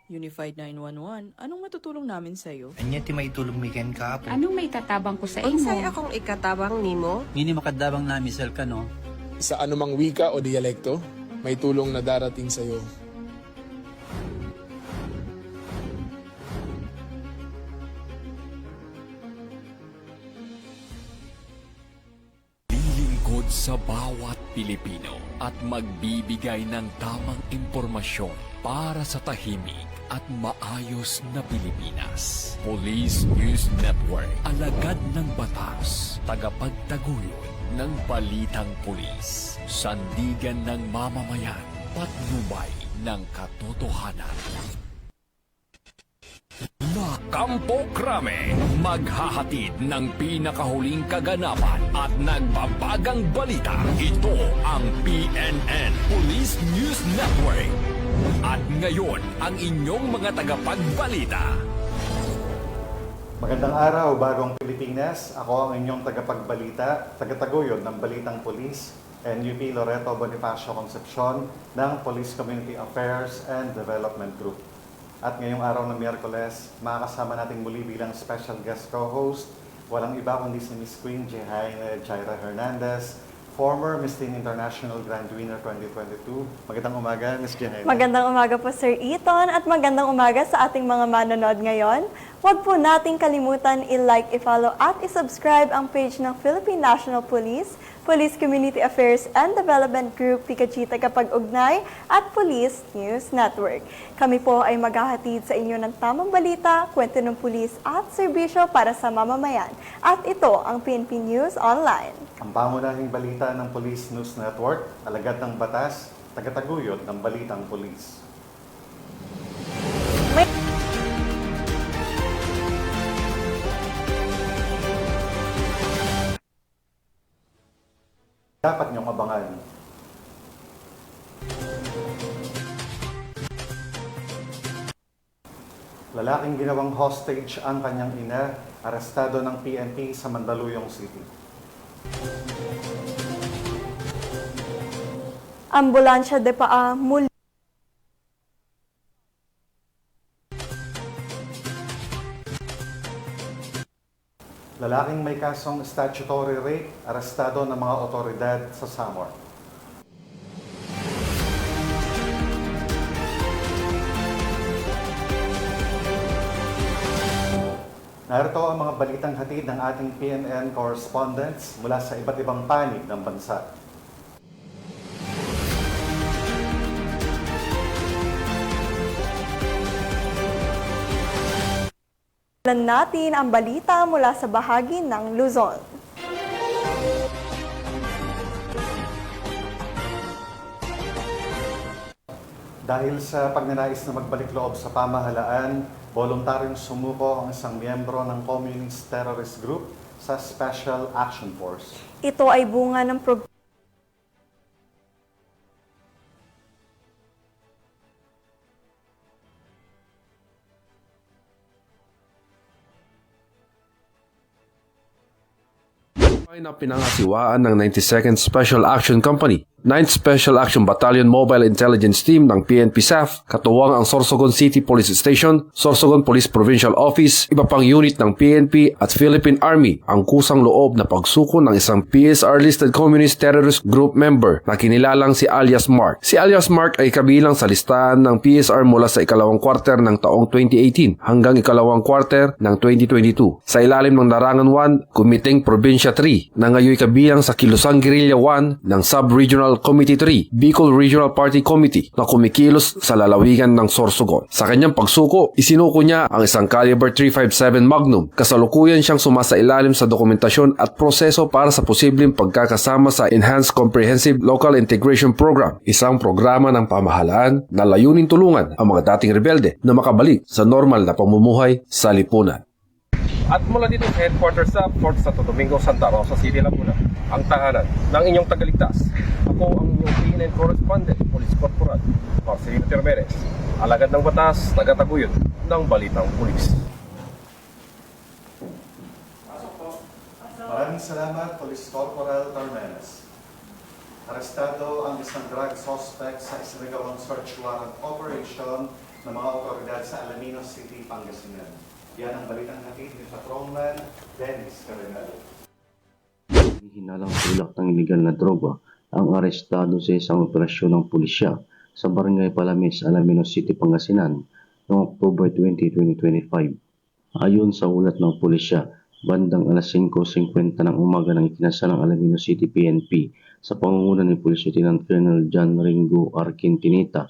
Unified 911, anong matutulong namin sa'yo? Anya ti maitulong mi ken kapo. Anong may tatabang ko sa Unsay imo? akong ikatabang nimo? Ngini makadabang na misal ka no. Sa anumang wika o dialekto, may tulong na darating sa iyo. Lilingkod sa bawat Pilipino at magbibigay ng tamang impormasyon para sa tahimik at maayos na Pilipinas. Police News Network, alagad ng batas, tagapagtaguyod ng balitang pulis, sandigan ng mamamayan, patnubay ng katotohanan. La Campo Crame, maghahatid ng pinakahuling kaganapan at nagbabagang balita. Ito ang PNN Police News Network. At ngayon, ang inyong mga tagapagbalita. Magandang araw, Bagong Pilipinas. Ako ang inyong tagapagbalita, tagataguyod ng Balitang Pulis, NUP Loreto Bonifacio Concepcion ng Police Community Affairs and Development Group. At ngayong araw ng Miyerkules, makakasama natin muli bilang special guest co-host, walang iba kundi si Miss Queen Jehaine Jaira Hernandez, former Miss Teen International Grand Winner 2022. Magandang umaga, Miss Jehaine. Magandang umaga po, Sir Eton, at magandang umaga sa ating mga manonood ngayon. Huwag po nating kalimutan i-like, i-follow at i-subscribe ang page ng Philippine National Police, Police Community Affairs and Development Group, PCAG Tagapag-Ugnay at Police News Network. Kami po ay maghahatid sa inyo ng tamang balita, kwento ng pulis at serbisyo para sa mamamayan. At ito ang PNP News Online. Ang pangunahing balita ng Police News Network, alagad ng batas, tagataguyod ng Balitang Pulis. Dapat niyong abangan. Lalaking ginawang hostage ang kanyang ina, arestado ng PNP sa Mandaluyong City. Ambulansya de Paa muli. Lalaking may kasong statutory rape, arestado ng mga otoridad sa Samar. Narito ang mga balitang hatid ng ating PNN correspondents mula sa iba't ibang panig ng bansa. Natin ang balita mula sa bahagi ng Luzon. Dahil sa pagnanais na magbalik loob sa pamahalaan, voluntaryong sumuko ang isang miyembro ng Communist Terrorist Group sa Special Action Force. Ito ay bunga ng na pinangasiwaan ng 92nd Special Action Company, 9th Special Action Battalion Mobile Intelligence Team ng PNP SAF, katuwang ang Sorsogon City Police Station, Sorsogon Police Provincial Office, iba pang unit ng PNP at Philippine Army ang kusang loob na pagsuko ng isang PSR-listed Communist Terrorist Group member na kinilalang si alias Mark. Si alias Mark ay kabilang sa listahan ng PSR mula sa ikalawang kwarter ng taong 2018 hanggang ikalawang kwarter ng 2022. Sa ilalim ng Larangan 1, Kumiting Probinsya 3 na ngayon kabilang sa Kilusang Guerrilla 1 ng Sub-Regional Committee 3, Bicol Regional Party Committee na kumikilos sa lalawigan ng Sorsogon. Sa kanyang pagsuko, isinuko niya ang isang caliber .357 Magnum. Kasalukuyan siyang sumasailalim sa dokumentasyon at proseso para sa posibleng pagkakasama sa Enhanced Comprehensive Local Integration Program, isang programa ng pamahalaan na layunin tulungan ang mga dating rebelde na makabalik sa normal na pamumuhay sa lipunan. At mula dito sa headquarters sa Fort Santo Domingo, Santa Rosa City, Laguna, ang tahanan ng inyong tagaligtas. Ako ang inyong PNN correspondent, Police Corporal Marcelino Termeres, alagad ng batas, tagataguyod ng Balitang Pulis. Maraming salamat, Police Corporal Termeres. Arestado ang isang drug suspect sa isinagawang search warrant operation ng mga otoridad sa Alaminos City, Pangasinan. Yan ang balitang hatid ni Patrolman Dennis Carenal. Hinalang tulak ng iligal na droga ang arestado sa isang operasyon ng pulisya sa Barangay Palamis, Alaminos City, Pangasinan noong October 20, 2025. Ayon sa ulat ng pulisya, bandang alas 5:50 ng umaga ng ikinasal ng Alaminos City PNP sa pangunguna ni Police Lieutenant Colonel John Ringo R. Quintinita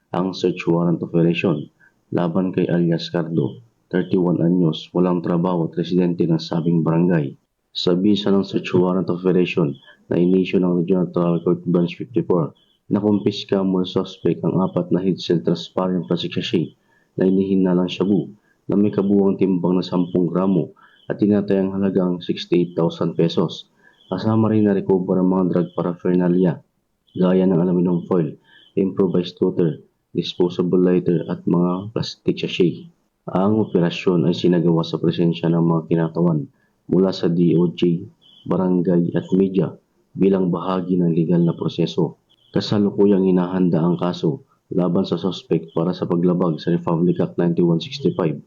ang search warrant operation laban kay alias Cardo, 31 anyos, walang trabaho at residente ng sabing barangay. Sa bisa ng search warrant operation na inisyu ng Regional Trial Court Branch 54, nakumpiska mula suspect ang 4 na head-cell transparent plastic sachet na inihinalang shabu na may kabuuang timbang na 10 gramo at tinatayang halagang 68,000 pesos. Kasama rin na recover ang mga drug paraphernalia gaya ng aluminum foil, improvised cutter, disposable lighter at mga plastic sachet. Ang operasyon ay sinagawa sa presensya ng mga kinatawan mula sa DOJ, barangay at media bilang bahagi ng legal na proseso. Kasalukuyang inahanda ang kaso laban sa suspect para sa paglabag sa Republic Act 9165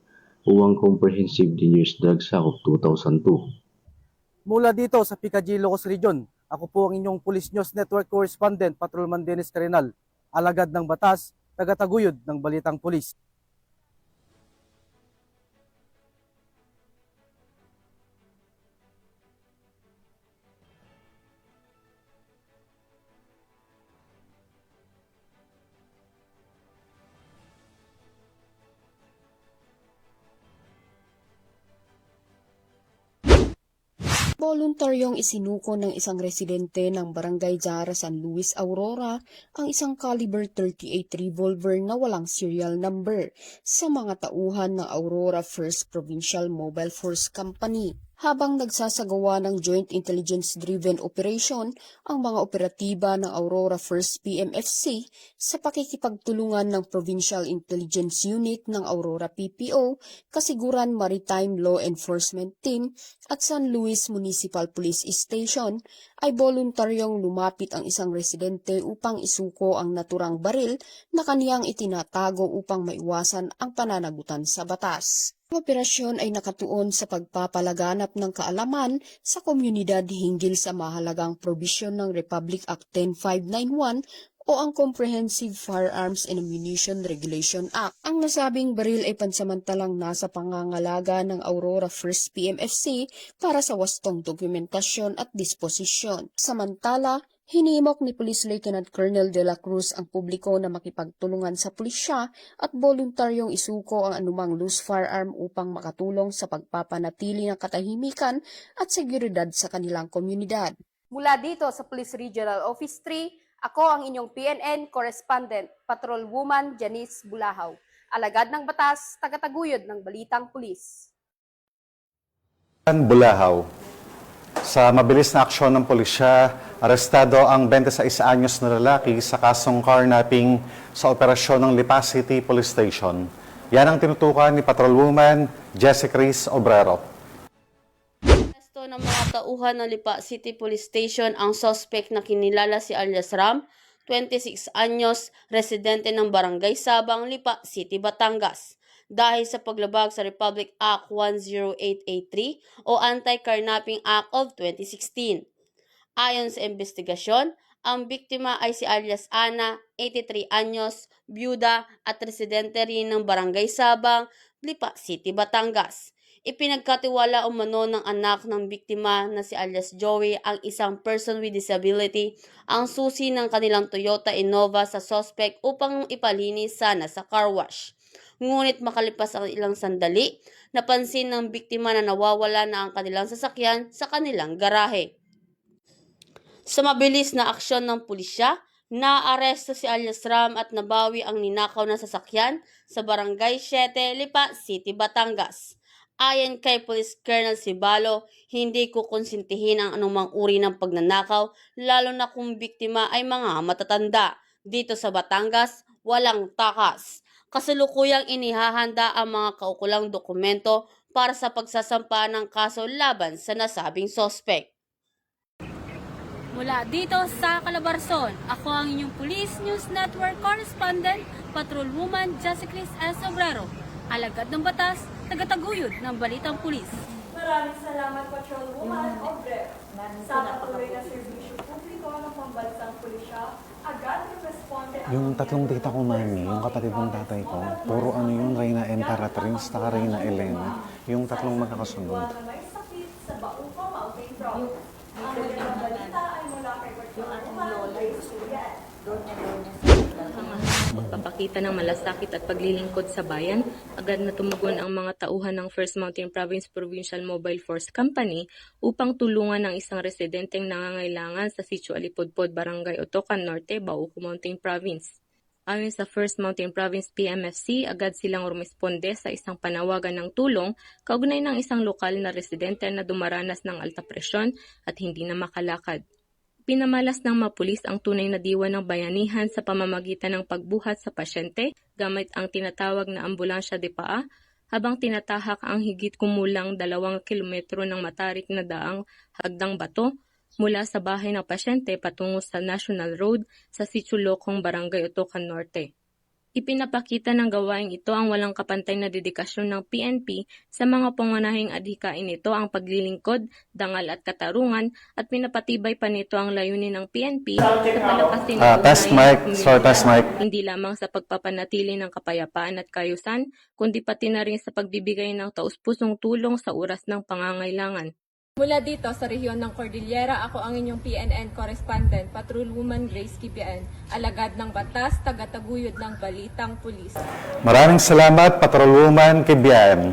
o ang Comprehensive Dangerous Drugs Act of 2002. Mula dito sa PKG Ilocos Region, ako po ang inyong Police News Network Correspondent, Patrolman Dennis Carenal, alagad ng batas, tagataguyod ng Balitang Pulis. Voluntaryong isinuko ng isang residente ng Barangay Jara, San Luis, Aurora ang isang caliber .38 revolver na walang serial number sa mga tauhan ng Aurora 1st Provincial Mobile Force Company. Habang nagsasagawa ng Joint Intelligence-Driven Operation ang mga operatiba ng Aurora 1st PMFC sa pakikipagtulungan ng Provincial Intelligence Unit ng Aurora PPO, Kasiguran Maritime Law Enforcement Team at San Luis Municipal Police Station, ay voluntaryong lumapit ang isang residente upang isuko ang naturang baril na kaniyang itinatago upang maiwasan ang pananagutan sa batas. Ang operasyon ay nakatuon sa pagpapalaganap ng kaalaman sa komunidad hinggil sa mahalagang probisyon ng Republic Act 10591 o ang Comprehensive Firearms and Ammunition Regulation Act. Ang nasabing baril ay pansamantalang nasa pangangalaga ng Aurora 1st PMFC para sa wastong dokumentasyon at disposisyon. Samantala, hinimok ni Police Lieutenant Colonel De La Cruz ang publiko na makipagtulungan sa pulisya at voluntaryong isuko ang anumang loose firearm upang makatulong sa pagpapanatili ng katahimikan at seguridad sa kanilang komunidad. Mula dito sa Police Regional Office 3, ako ang inyong PNN Correspondent, Patrolwoman Janice Bulahaw. Alagad ng batas, tagataguyod ng Balitang Pulis. Bulahaw. Sa mabilis na aksyon ng pulisya, arestado ang 26 anyos na lalaki sa kasong carnapping sa operasyon ng Lipa City Police Station. Yan ang tinutukan ni Patrolwoman Jessie Cris Obrero. Aresto ng mga tauhan ng Lipa City Police Station ang suspect na kinilala si alias Ram, 26 anyos, residente ng Barangay Sabang, Lipa City, Batangas, dahil sa paglabag sa Republic Act 10883 o Anti-Carnapping Act of 2016. Ayon sa investigasyon, ang biktima ay si alias Ana, 83 anyos, byuda at residente rin ng Barangay Sabang, Lipa City, Batangas. Ipinagkatiwala umano ng anak ng biktima na si alias Joey, ang isang person with disability, ang susi ng kanilang Toyota Innova sa suspect upang ipalinis sana sa car wash. Ngunit makalipas ang ilang sandali, napansin ng biktima na nawawala na ang kanilang sasakyan sa kanilang garahe. Sa mabilis na aksyon ng pulisya, naaresto si alias Ram at nabawi ang ninakaw na sasakyan sa Barangay 7, Lipa City, Batangas. Ayon kay Police Colonel Cibalo, hindi kukonsintihin ang anumang uri ng pagnanakaw, lalo na kung biktima ay mga matatanda. Dito sa Batangas, walang takas. Kasalukuyang inihahanda ang mga kaukulang dokumento para sa pagsasampa ng kaso laban sa nasabing suspect. Mula dito sa Calabarzon, ako ang inyong Police News Network Correspondent, Patrolwoman Jessicris S. Obrero, alagad ng batas, tagataguyod ng Balitang Pulis. Maraming salamat, Patrolwoman Obrero. Sa patuloy na serbisyo publiko ng pambansang pulisya, agad responde ang... Yung tatlong tita ko, mami, yung kapatid ng tatay ko, puro ano yung Reyna Emperatriz, taka Reyna Elena, yung tatlong magkakasunod. na may sakit sa Bauco Mountain Province. Ang magandang balita ay mula kay Patrolwoman Grace Julian. Magpapakita ng malasakit at paglilingkod sa bayan, agad na tumugon ang mga tauhan ng First Mountain Province Provincial Mobile Force Company upang tulungan ang isang residenteng nangangailangan sa Sitio Alipodpod, Barangay Otocan Norte, Bauco Mountain Province. Ayon sa First Mountain Province PMFC, agad silang rumisponde sa isang panawagan ng tulong kaugnay ng isang lokal na residente na dumaranas ng alta presyon at hindi na makalakad. Pinamalas ng mga pulis ang tunay na diwa ng bayanihan sa pamamagitan ng pagbuhat sa pasyente gamit ang tinatawag na ambulansya de paa habang tinatahak ang higit kumulang 2 kilometro ng matarik na daang hagdang bato mula sa bahay ng pasyente patungo sa National Road sa Sitio Locong, Barangay Otocan Norte. Ipinapakita ng gawaing ito ang walang kapantay na dedikasyon ng PNP sa mga pangunahing adhikain nito ang paglilingkod, dangal at katarungan at pinapatibay pa nito ang layunin ng PNP sa palakasin ng hindi lamang sa pagpapanatili ng kapayapaan at kayusan, kundi pati na rin sa pagbibigay ng taus-pusong tulong sa oras ng pangangailangan. Mula dito sa rehiyon ng Cordillera, ako ang inyong PNN correspondent, Patrolwoman Grace Kibian, alagad ng batas, tagataguyod ng Balitang Pulis. Maraming salamat, Patrolwoman Kibian.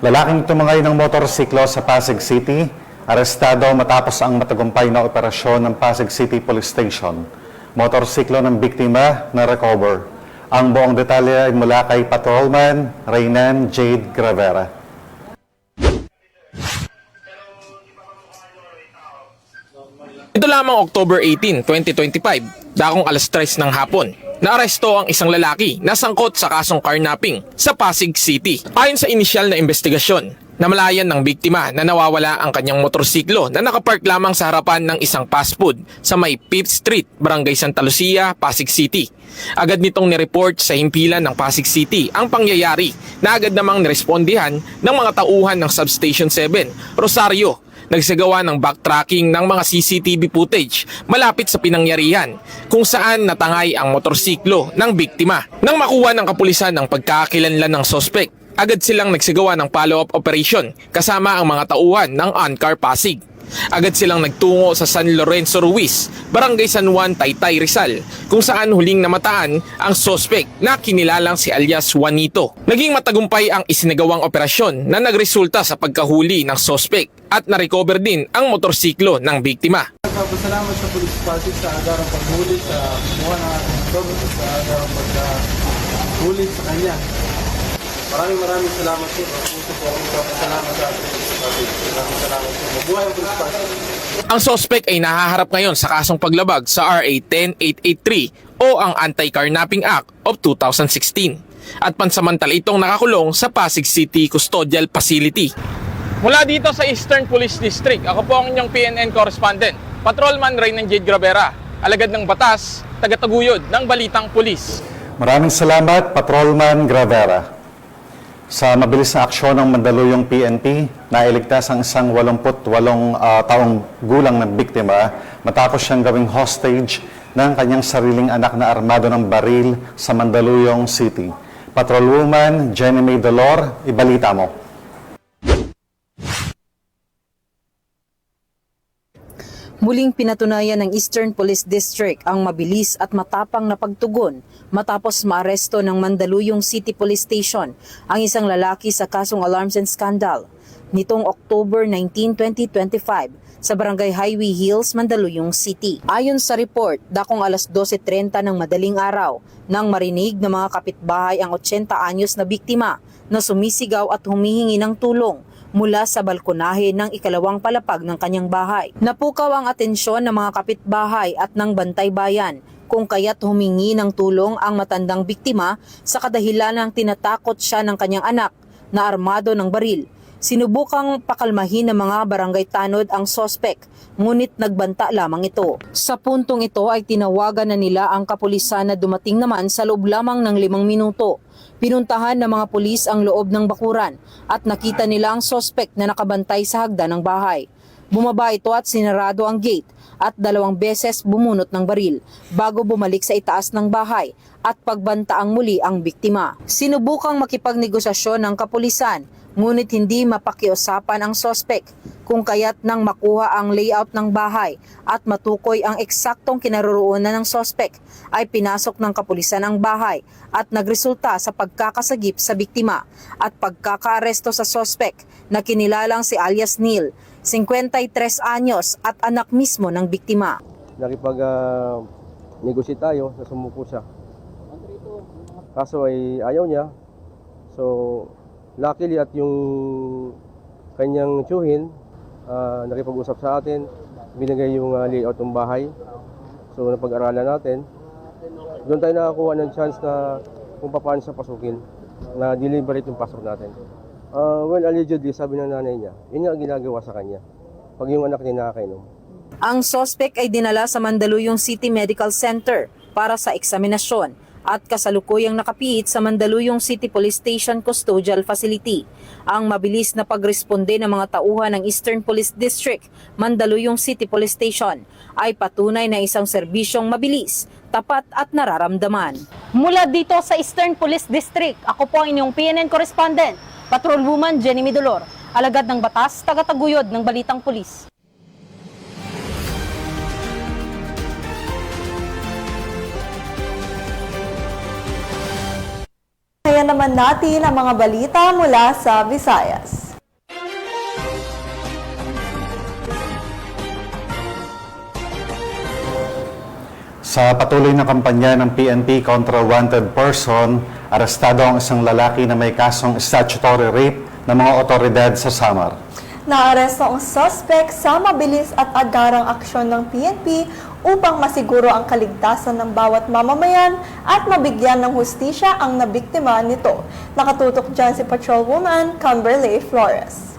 Lalaking tumangay ng motorsiklo sa Pasig City, arestado matapos ang matagumpay na operasyon ng Pasig City Police Station. Motorsiklo ng biktima na recover. Ang buong detalye ay mula kay Patrolman Reynan Jade Gravera. Ito lamang October 18, 2025, dakong alas 3 ng hapon, naaresto ang isang lalaki na sangkot sa kasong carnapping sa Pasig City. Ayon sa inisyal na investigasyon, namalayan ng biktima na nawawala ang kanyang motorsiklo na nakapark lamang sa harapan ng isang fast food sa may 5th Street, Barangay Santa Lucia, Pasig City. Agad nitong nireport sa himpilan ng Pasig City ang pangyayari na agad namang nirespondihan ng mga tauhan ng Substation 7, Rosario. Nagsagawa ng backtracking ng mga CCTV footage malapit sa pinangyarihan kung saan natangay ang motorsiklo ng biktima. Nang makuha ng kapulisan ng pagkakakilanlan ng sospek, agad silang nagsagawa ng follow-up operation kasama ang mga tauhan ng OnCar Pasig. Agad silang nagtungo sa San Lorenzo Ruiz, Barangay San Juan, Taytay, Rizal, kung saan huling namataan ang sospek na kinilalang si alias Juanito. Naging matagumpay ang isinagawang operasyon na nagresulta sa pagkahuli ng sospek at na-recover din ang motorsiklo ng biktima. Salamat sa Police Pasig sa agarang paghuli sa kumuha ng ating sobrang sa agarang paghuli sa kanya. Maraming salamat po. Puso po ang salamat sa ating Police Pasig. Maraming salamat po. Mabuhay ang Police Pasig. Ang sospek ay nahaharap ngayon sa kasong paglabag sa RA 10883 o ang Anti-Carnapping Act of 2016 at pansamantala itong nakakulong sa Pasig City Custodial Facility. Mula dito sa Eastern Police District, ako po ang inyong PNN correspondent, Patrolman Reynan Jade Gravera, alagad ng batas, tagataguyod ng Balitang Pulis. Maraming salamat, Patrolman Gravera. Sa mabilis na aksyon ng Mandaluyong PNP, nailigtas ang isang 88 taong gulang na biktima matapos siyang gawing hostage ng kanyang sariling anak na armado ng baril sa Mandaluyong City. Patrolwoman Jenny May Dolor, ibalita mo. Muling pinatunayan ng Eastern Police District ang mabilis at matapang na pagtugon matapos maaresto ng Mandaluyong City Police Station ang isang lalaki sa kasong alarms and scandal nitong October 19, 2025 sa Barangay Highway Hills, Mandaluyong City. Ayon sa report, dakong alas 12:30 ng madaling araw nang marinig ng mga kapitbahay ang 80 anyos na biktima na sumisigaw at humihingi ng tulong mula sa balkonahe ng ikalawang palapag ng kanyang bahay. Napukaw ang atensyon ng mga kapitbahay at ng bantay bayan kung kaya't humingi ng tulong ang matandang biktima sa kadahilan ng tinatakot siya ng kanyang anak na armado ng baril. Sinubukang pakalmahin ng mga barangay tanod ang sospek, ngunit nagbanta lamang ito. Sa puntong ito ay tinawagan na nila ang kapulisan na dumating naman sa loob lamang ng 5 minuto. Pinuntahan ng mga pulis ang loob ng bakuran at nakita nila ang sospek na nakabantay sa hagdan ng bahay. Bumaba ito at sinarado ang gate at 2 beses bumunot ng baril bago bumalik sa itaas ng bahay at pagbantaang muli ang biktima. Sinubukang makipagnegosasyon ng kapulisan ngunit hindi mapakiusapan ang sospek kung kaya't nang makuha ang layout ng bahay at matukoy ang eksaktong kinaroroonan ng sospek ay pinasok ng kapulisan ang bahay at nagresulta sa pagkakasagip sa biktima at pagkakaaresto sa sospek na kinilalang si alias Neil, 53 anyos at anak mismo ng biktima. Nakipag-negosyate tayo na sumuko siya. Kaso ay ayaw niya. So, luckily at yung kanyang tiyuhin, nakipag-usap sa atin, binigay yung layout ng bahay. So, napag-aralan natin. Doon tayo nakakuha ng chance na kung paano siya pasukin, na deliberate yung pasok natin. Well, allegedly, sabi ng nanay niya, yun ang ginagawa sa kanya pag yung anak niya nakakainom. Ang sospek ay dinala sa Mandaluyong City Medical Center para sa eksaminasyon at kasalukuyang nakapiit sa Mandaluyong City Police Station Custodial Facility. Ang mabilis na pagresponde ng mga tauhan ng Eastern Police District, Mandaluyong City Police Station ay patunay na isang serbisyong mabilis, tapat at nararamdaman. Mula dito sa Eastern Police District, ako po ang inyong PNN correspondent, Patrolwoman Jenny Midolor, alagad ng batas, tagataguyod ng Balitang Pulis. Ngayon naman natin ang mga balita mula sa Visayas. Sa patuloy na kampanya ng PNP kontra wanted person, arestado ang isang lalaki na may kasong statutory rape ng mga otoridad sa Samar. Naaresto ang suspect sa mabilis at agarang aksyon ng PNP upang masiguro ang kaligtasan ng bawat mamamayan at mabigyan ng hustisya ang nabiktima nito. Nakatutok dyan si Patrolwoman Camberley Flores.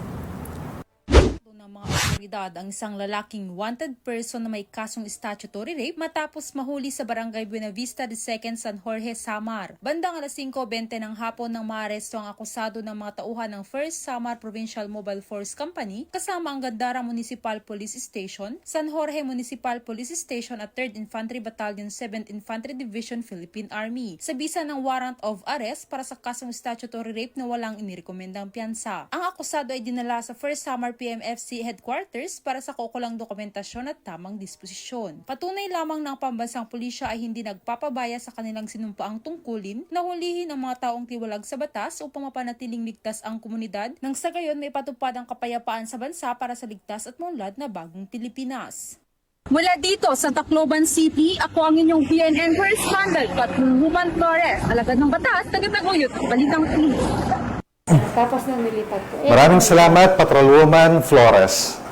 Ang isang lalaking wanted person na may kasong statutory rape matapos mahuli sa barangay Buenavista de Second San Jorge, Samar. Bandang alas 5:20 ng hapon nang maaresto ang akusado ng mga tauhan ng 1st Samar Provincial Mobile Force Company kasama ang Gandara Municipal Police Station, San Jorge Municipal Police Station at 3rd Infantry Battalion 7th Infantry Division Philippine Army. Sa bisa ng warrant of arrest para sa kasong statutory rape na walang inirekomendang piyansa. Ang akusado ay dinala sa 1st Samar PMFC Headquarters para sa kaukulang dokumentasyon at tamang disposisyon. Patunay lamang ng pambansang pulisya ay hindi nagpapabaya sa kanilang sinumpaang tungkulin na hulihin ang mga taong tiwalag sa batas upang mapanatiling ligtas ang komunidad nang sa gayon may patupad ang kapayapaan sa bansa para sa ligtas at maunlad na bagong Pilipinas. Mula dito sa Tacloban City, ako ang inyong PNN correspondent, Patrolwoman Flores, alagad ng batas, tagataguyod ng Balitang Pulis. Tapos na nilipat ko. Maraming salamat, Patrolwoman Flores.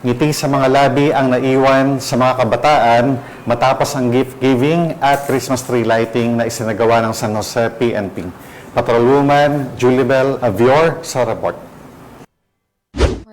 Ngiti sa mga labi ang naiwan sa mga kabataan matapos ang gift giving at Christmas tree lighting na isinagawa ng San Jose PNP. Patrolwoman Julibel Avior sa report.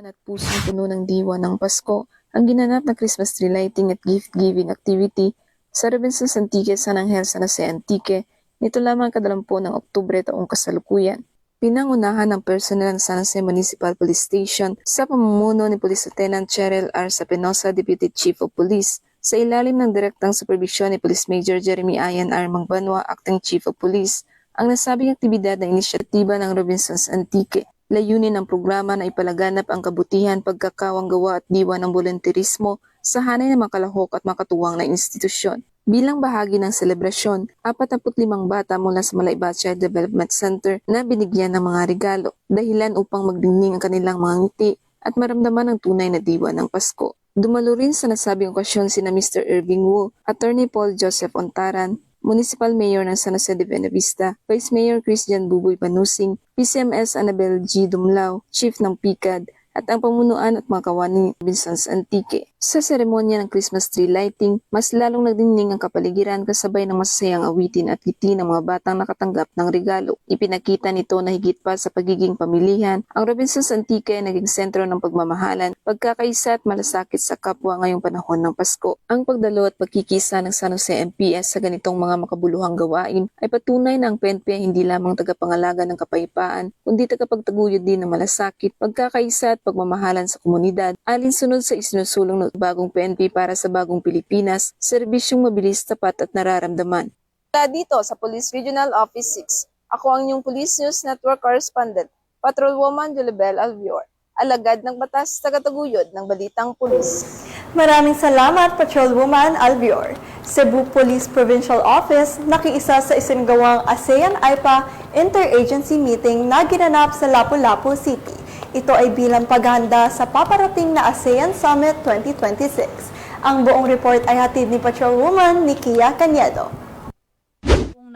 At pusong puno ng diwa ng Pasko ang ginanap na Christmas tree lighting at gift giving activity sa Robinsons Antique San Angel San Jose Antique nito lamang 20 ng Oktubre taong kasalukuyan. Pinangunahan ng personel ng San Jose Municipal Police Station sa pamumuno ni Police Lieutenant Cheryl R. Sapenosa, Deputy Chief of Police, sa ilalim ng direktang supervisyon ni Police Major Jeremy Ayan R. Mangbanwa, Acting Chief of Police, ang nasabing aktibidad na inisyatiba ng Robinsons Antique. Layunin ng programa na ipalaganap ang kabutihan, pagkakawanggawa at diwa ng volunteerismo sa hanay ng makalahok at makatuwang na institusyon. Bilang bahagi ng selebrasyon, 45 bata mula sa Malayba Child Development Center na binigyan ng mga regalo, dahilan upang magdingning ang kanilang mga ngiti at maramdaman ang tunay na diwa ng Pasko. Dumalo rin sa nasabing okasyon sina Mr. Irving Wu, Attorney Paul Joseph Ontaran, Municipal Mayor ng San Jose de Buenavista, Vice Mayor Christian Buboy Banusing, PCMS Annabel G. Dumlao, Chief ng PICAD, at ang pamunuan at mga kawan ni Robinsons Antique. Sa seremonya ng Christmas tree lighting, mas lalong nagdingning ang kapaligiran kasabay ng masasayang awitin at ngiti ng mga batang nakatanggap ng regalo. Ipinakita nito na higit pa sa pagiging pamilihan, ang Robinsons Antique ay naging sentro ng pagmamahalan, pagkakaisa at malasakit sa kapwa ngayong panahon ng Pasko. Ang pagdalo at pagkikisa ng San Jose MPS sa ganitong mga makabuluhang gawain ay patunay na ang PNP ay hindi lamang tagapangalaga ng kapayapaan, kundi tagapagtaguyod din ng malasakit, pagkakaisa at pagmamahalan sa komunidad, alinsunod sa isinusulong ng bagong PNP para sa bagong Pilipinas, serbisyong mabilis, tapat at nararamdaman. Mula dito sa Police Regional Office 6, ako ang inyong Police News Network Correspondent, Patrolwoman Julibel Albior, alagad ng batas, tagataguyod ng balitang pulis. Maraming salamat, Patrolwoman Albior. Cebu Police Provincial Office nakiisa sa isinagawang ASEAN-IPA Interagency Meeting na ginanap sa Lapu-Lapu City. Ito ay bilang paghahanda sa paparating na ASEAN Summit 2026. Ang buong report ay hatid ni Patrolwoman Nikia Caniedo.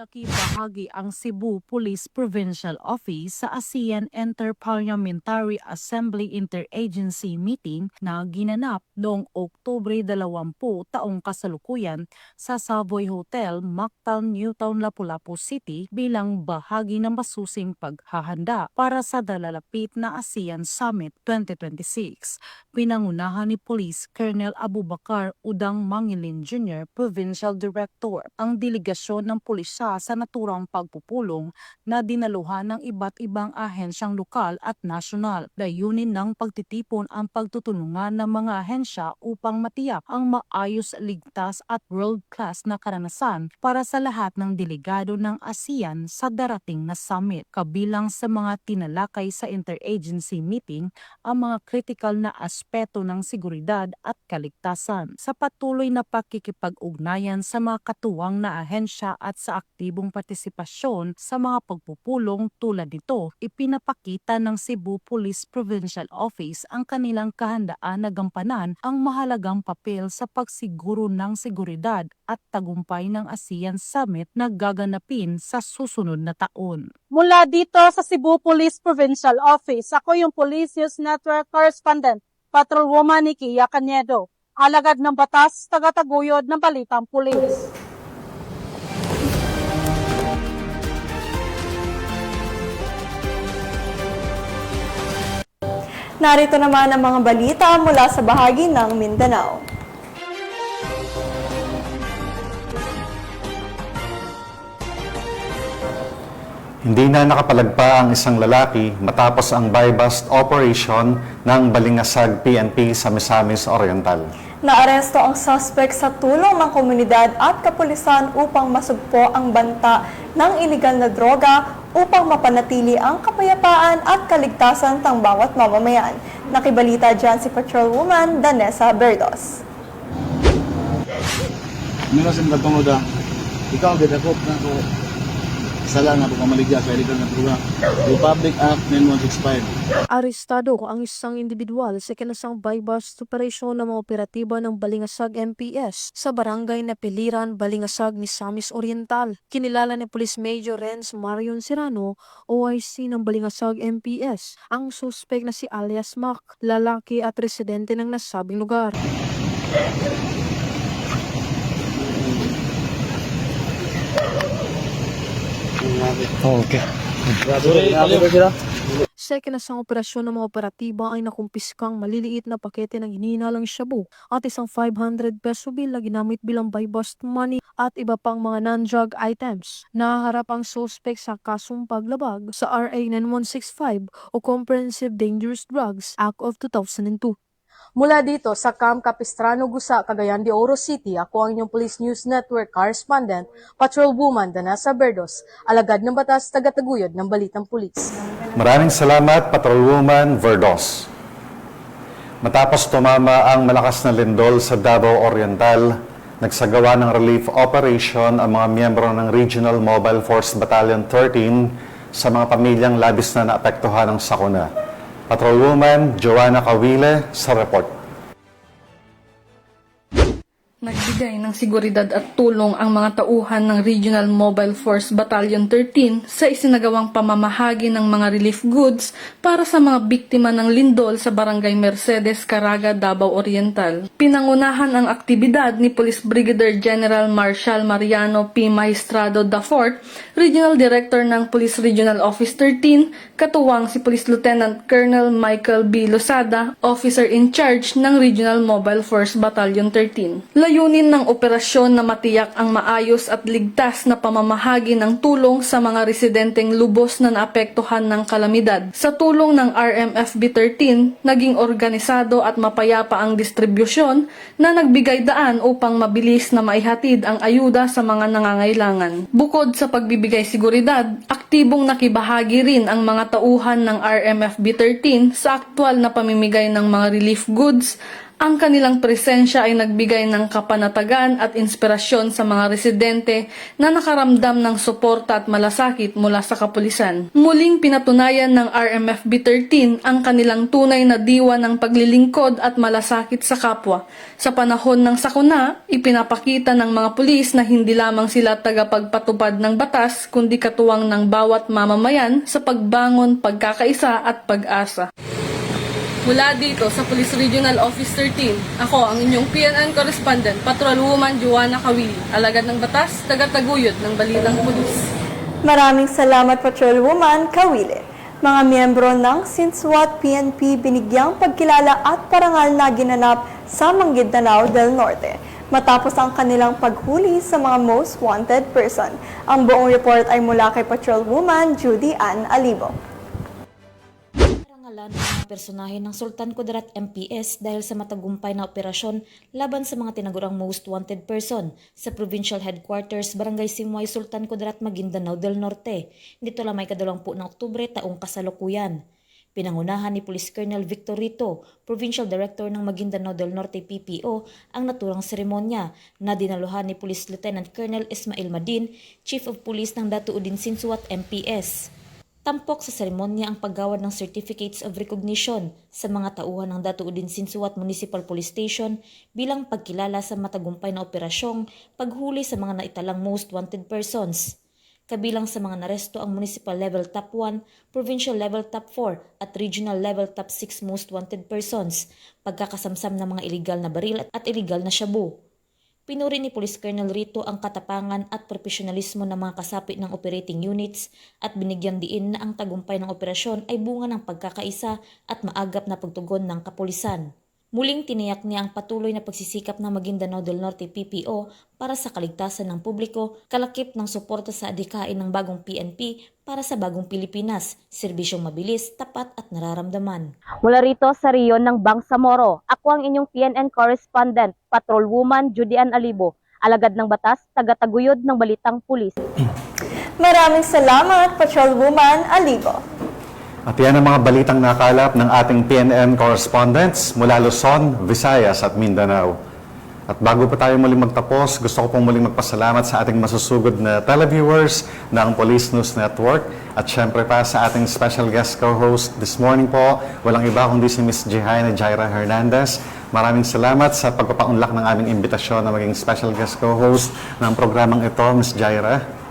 Nakibahagi ang Cebu Police Provincial Office sa ASEAN Inter-Parliamentary Assembly Interagency Meeting na ginanap noong Oktubre 20 taong kasalukuyan sa Savoy Hotel, Mactan, Newtown, Lapu-Lapu City bilang bahagi ng masusing paghahanda para sa dalalapit na ASEAN Summit 2026. Pinangunahan ni Police Colonel Abubakar Udang Mangilin Jr., Provincial Director, ang delegasyon ng pulisya sa naturang pagpupulong na dinaluhan ng iba't ibang ahensyang lokal at nasyonal. Layunin ng pagtitipon ang pagtutulungan ng mga ahensya upang matiyak ang maayos, ligtas at world-class na karanasan para sa lahat ng delegado ng ASEAN sa darating na summit. Kabilang sa mga tinalakay sa interagency meeting ang mga critical na aspeto ng seguridad at kaligtasan. Sa patuloy na pakikipag-ugnayan sa mga katuwang na ahensya at sa aktibong partisipasyon sa mga pagpupulong tulad nito, ipinapakita ng Cebu Police Provincial Office ang kanilang kahandaan na gampanan ang mahalagang papel sa pagsiguro ng seguridad at tagumpay ng ASEAN Summit na gaganapin sa susunod na taon. Mula dito sa Cebu Police Provincial Office, ako yung Police News Network Correspondent, Patrolwoman Nikia Caniedo, alagad ng batas, tagataguyod ng balitang pulis. Narito naman ang mga balita mula sa bahagi ng Mindanao. Hindi na nakapalagpa ang isang lalaki matapos ang buy-bust operation ng Balingasag PNP sa Misamis Oriental. Naaresto ang suspect sa tulong ng komunidad at kapulisan upang masugpo ang banta ng iligal na droga upang mapanatili ang kapayapaan at kaligtasan ng bawat mamamayan. Nakibalita dyan si Patrolwoman Danessa Berdos. Minasin ka tungod ikaw gidakop na ko sala na pagkamaligya sa illegal na droga. Republic Act 9165. Arestado ang isang individual sa kinasang buy-bust operasyon ng mga operatiba ng Balingasag MPS sa barangay na Piliran, Balingasag, Misamis Oriental. Kinilala ni Police Major Renz Marion Serrano, OIC ng Balingasag MPS, ang suspect na si alias Mac, lalaki at residente ng nasabing lugar. Okay. Sa kinasang operasyon ng mga operatiba ay nakumpiskang maliliit na pakete ng hinihinalang shabu at isang 500 peso bill na ginamit bilang buy-bust money at iba pang mga non-drug items. Nahaharap ang suspect sa kasong paglabag sa RA 9165 o Comprehensive Dangerous Drugs Act of 2002. Mula dito sa Camp Capistrano, Gusa, Cagayan de Oro City, ako ang inyong Police News Network Correspondent, Patrolwoman Danessa Berdos, alagad ng batas, tagataguyod ng balitang pulis. Maraming salamat, Patrolwoman Verdos. Matapos tumama ang malakas na lindol sa Davao Oriental, nagsagawa ng relief operation ang mga miyembro ng Regional Mobile Force Battalion 13 sa mga pamilyang labis na naapektuhan ng sakuna. Patrolwoman Joanna Cawile sa report. Nagbigay ng seguridad at tulong ang mga tauhan ng Regional Mobile Force Battalion 13 sa isinagawang pamamahagi ng mga relief goods para sa mga biktima ng lindol sa Barangay Mercedes, Caraga, Davao Oriental. Pinangunahan ang aktibidad ni Police Brigadier General Marshal Mariano P. Maestrado IV, Regional Director ng Police Regional Office 13, katuwang si Police Lieutenant Colonel Michael B. Losada, Officer in Charge ng Regional Mobile Force Battalion 13. Layunin ng operasyon na matiyak ang maayos at ligtas na pamamahagi ng tulong sa mga residenteng lubos na naapektuhan ng kalamidad. Sa tulong ng RMFB 13, naging organisado at mapayapa ang distribusyon na nagbigay daan upang mabilis na maihatid ang ayuda sa mga nangangailangan. Bukod sa pagbibigay seguridad, aktibong nakibahagi rin ang mga tauhan ng RMFB 13 sa aktwal na pamimigay ng mga relief goods. Ang kanilang presensya ay nagbigay ng kapanatagan at inspirasyon sa mga residente na nakaramdam ng suporta at malasakit mula sa kapulisan. Muling pinatunayan ng RMFB 13 ang kanilang tunay na diwa ng paglilingkod at malasakit sa kapwa. Sa panahon ng sakuna, ipinapakita ng mga pulis na hindi lamang sila tagapagpatupad ng batas kundi katuwang ng bawat mamamayan sa pagbangon, pagkakaisa at pag-asa. Mula dito sa Police Regional Office 13, ako ang inyong PNN Correspondent, Patrolwoman Joanna Kawili, alagad ng batas, tagataguyod ng Balitang Pulis. Maraming salamat, Patrolwoman Kawili. Mga miyembro ng Sinswat PNP binigyang pagkilala at parangal na ginanap sa Maguindanao del Norte matapos ang kanilang paghuli sa mga most wanted person. Ang buong report ay mula kay Patrolwoman Judy Ann Alibo. Ng mga personahe ng Sultan Kudarat MPS dahil sa matagumpay na operasyon laban sa mga tinagurang most wanted person sa Provincial Headquarters Barangay Simway, Sultan Kudarat, Maguindanao del Norte. Dito lamay kadalawampu ng Oktubre taong kasalukuyan. Pinangunahan ni Police Colonel Victor Rito, Provincial Director ng Maguindanao del Norte PPO, ang naturang seremonya na dinaluhan ni Police Lieutenant Colonel Ismail Madin, Chief of Police ng Datuudin Sinswat MPS. Tampok sa seremonya ang paggawad ng Certificates of Recognition sa mga tauhan ng Datuudin Sinswat Municipal Police Station bilang pagkilala sa matagumpay na operasyong paghuli sa mga naitalang most wanted persons. Kabilang sa mga naresto ang Municipal Level Top 1, Provincial Level Top 4 at Regional Level Top 6 most wanted persons, pagkakasamsam ng mga iligal na baril at iligal na shabu. Pinuri ni Police Colonel Rito ang katapangan at profesionalismo ng mga kasapi ng operating units at binigyan diin na ang tagumpay ng operasyon ay bunga ng pagkakaisa at maagap na pagtugon ng kapulisan. Muling tiniyak niya ang patuloy na pagsisikap ng Maguindanao del Norte PPO para sa kaligtasan ng publiko, kalakip ng suporta sa adhikain ng bagong PNP para sa bagong Pilipinas, serbisyong mabilis, tapat at nararamdaman. Mula rito sa riyon ng Bangsamoro, ako ang inyong PNN Correspondent, Patrolwoman Judy Ann Alibo, alagad ng batas, tagataguyod ng Balitang Pulis. Maraming salamat, Patrolwoman Alibo. At yan ang mga balitang nakalap ng ating PNN correspondents mula Luzon, Visayas at Mindanao. At bago pa tayo muling magtapos, gusto ko pong muling magpasalamat sa ating masusugod na televiewers ng Police News Network at syempre pa sa ating special guest co-host this morning po, walang iba kundi si Ms. Jehaina Jaira Hernandez. Maraming salamat sa pagpapaunlak ng aming imbitasyon na maging special guest co-host ng programang ito, Ms. Jaira.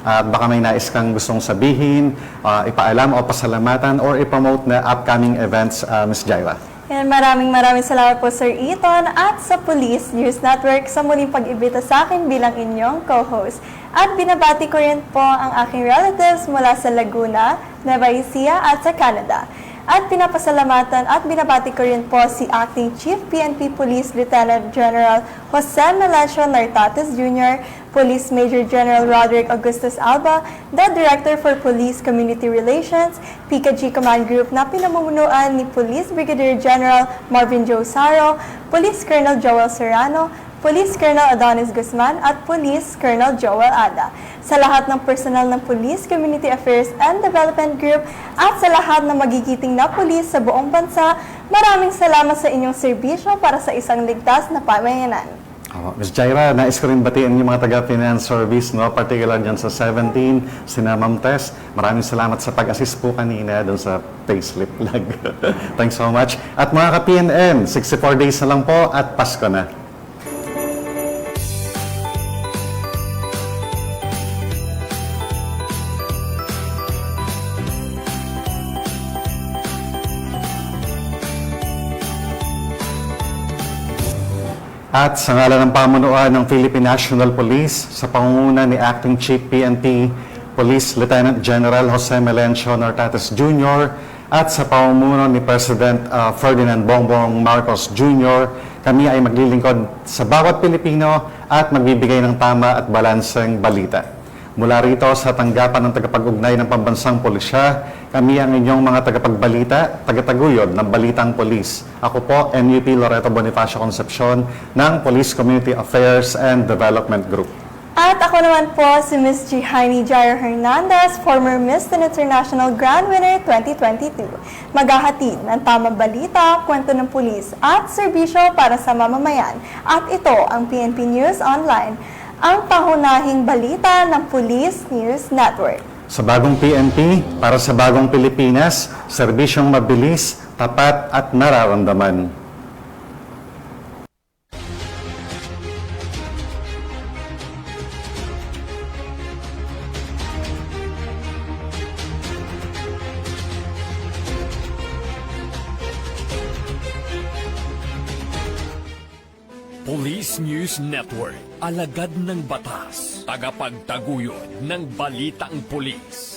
At baka may nais kang gustong sabihin, ipaalam o pasalamatan or ipromote na upcoming events, Ms. Jaira. And maraming salamat po, Sir Eton, at sa Police News Network sa muling pag-ibita sa akin bilang inyong co-host. At binabati ko rin po ang aking relatives mula sa Laguna, Nueva Ecija at sa Canada. At pinapasalamatan at binabati ko rin po si Acting Chief PNP Police Lieutenant General Jose Melencio Nartates Jr., Police Major General Roderick Augustus Alba, the Director for Police Community Relations, PKG Command Group na pinamumunuan ni Police Brigadier General Marvin Joe Saro, Police Colonel Joel Serrano, Police Colonel Adonis Guzman at Police Colonel Joel Ada. Sa lahat ng personal ng Police Community Affairs and Development Group at sa lahat ng magigiting na pulis sa buong bansa, maraming salamat sa inyong serbisyo para sa isang ligtas na pamayanan. Ms. Jaira, nais ko rin batiin yung mga taga-finance service, no? Particular dyan sa 17, sina Ma'am Tess. Maraming salamat sa pag-assist po kanina dun sa payslip lag. Thanks so much. At mga ka-PNN, 64 days na lang po at Pasko na. At sa ngalan ng pamunuan ng Philippine National Police sa pangunguna ni Acting Chief PNP Police Lieutenant General Jose Melencio Nortates Jr. at sa pamumuno ni President Ferdinand Bongbong Marcos Jr., kami ay maglilingkod sa bawat Pilipino at magbibigay ng tama at balanseng balita. Mula rito sa tanggapan ng tagapag-ugnay ng pambansang pulisya, kami ang inyong mga tagapagbalita, tagataguyod ng Balitang Pulis. Ako po, MUP Loreto Bonifacio Concepcion ng Police Community Affairs and Development Group. At ako naman po si Ms. Jihaini Jair Hernandez, former Miss International Grand Winner 2022. Maghahatid ng tamang balita, kwento ng pulis at serbisyo para sa mamamayan. At ito ang PNP News Online, ang pangunahing balita ng Police News Network. Sa bagong PNP, para sa bagong Pilipinas, serbisyong mabilis, tapat at nararamdaman. Police News Network, alagad ng batas, tagapagtaguyod ng balitang pulis.